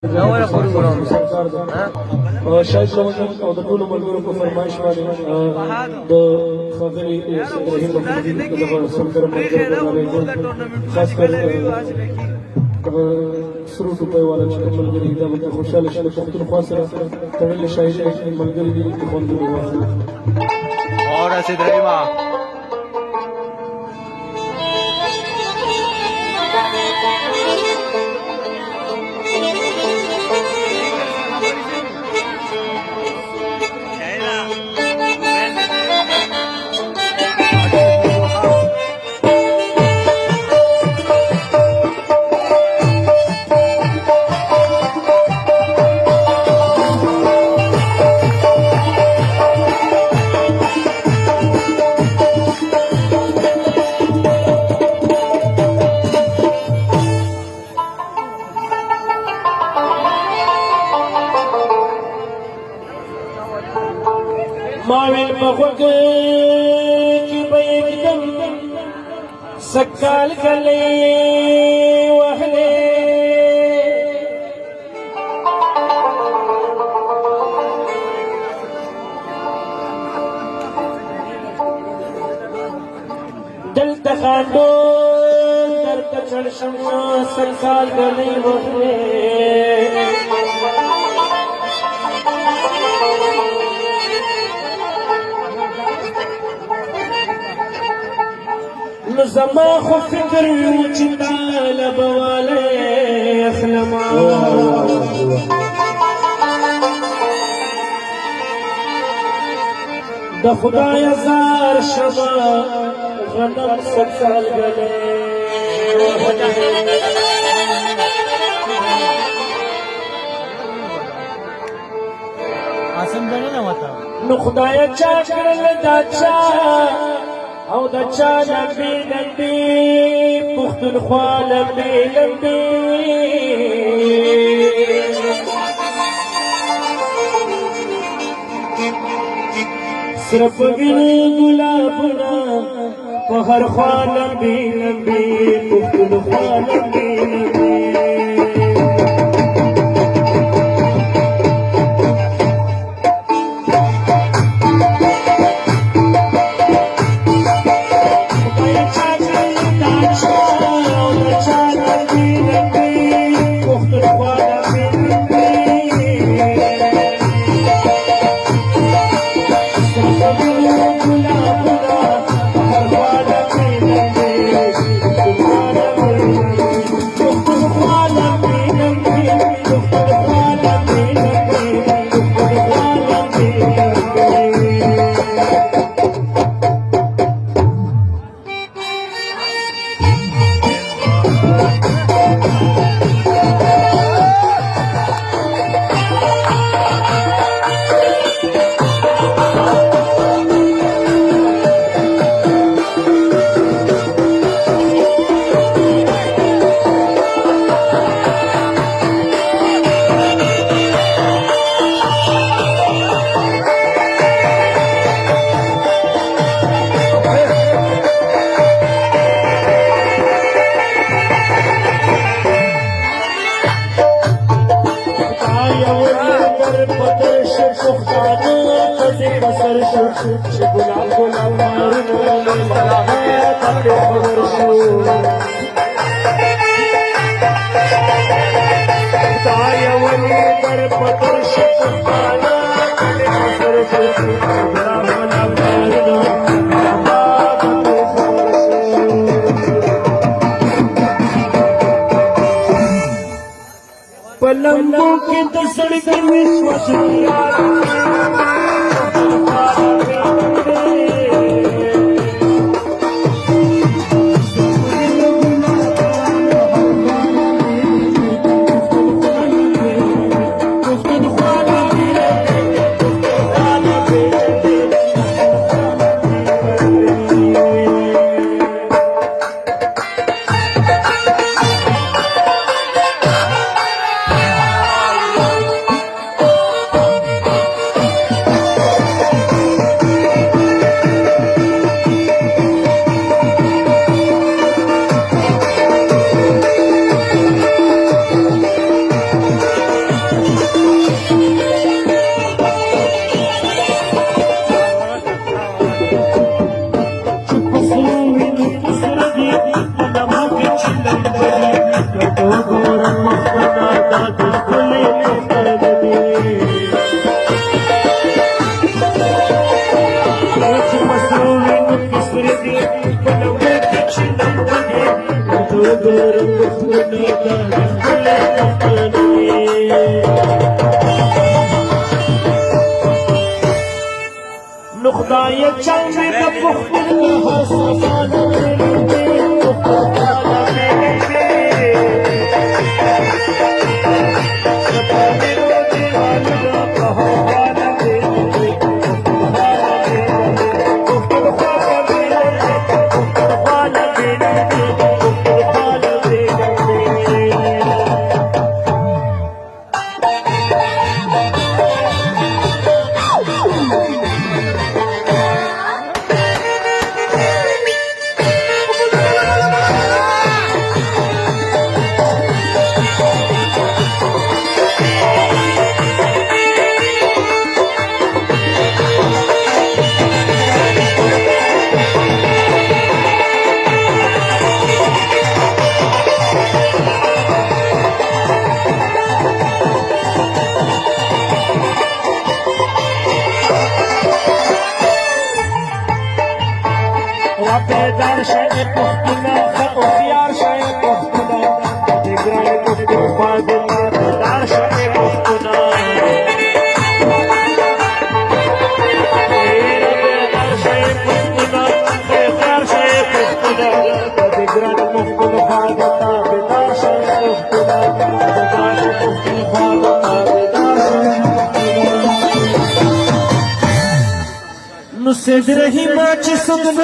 نو پوری ګورم سرکار ده شاید رمضان او د ټولو ملګرو په فرمایش باندې د ښاغلي ابراهیم محمدي دغه سرکار ملګرو خاص کر سرو ټوپۍ والا چې کوم ملګري دا به خوشحاله شي د پښتونخوا سره تړلې شاعري ملګري دي خوندونه واخلي Ahora sí, Dreima. माविल मखुक की एकदम सकाल गले वहले दिल तखांडो दर कचड़ शमा सकाल गले वहले زما خو فکر وي چې تاله به والی اخلما د خدای زار شمه غنم سکال ګلې نو خدای چا کړل دا چا او دا چا لمبي لمبي پښتونخوا لمبي لمبي صرف ویني ګلابونه په هر خوا لمبي لمبي پښتونخوا لمبي لمبي पलंगों के दसड़ के विश्वास نخدای چند بخور حسنان وبدار شيء قفتنا وخيار شيء قفتنا تقرأ قفتنا فاضلنا بدار شيء قفتنا بدار شيء قفتنا خيار شيء قفتنا تقرأ قفتنا فاضلنا بدار شيء قفتنا بدار قفتنا فاضلنا بدار شيء قفتنا نسد رحمة صدق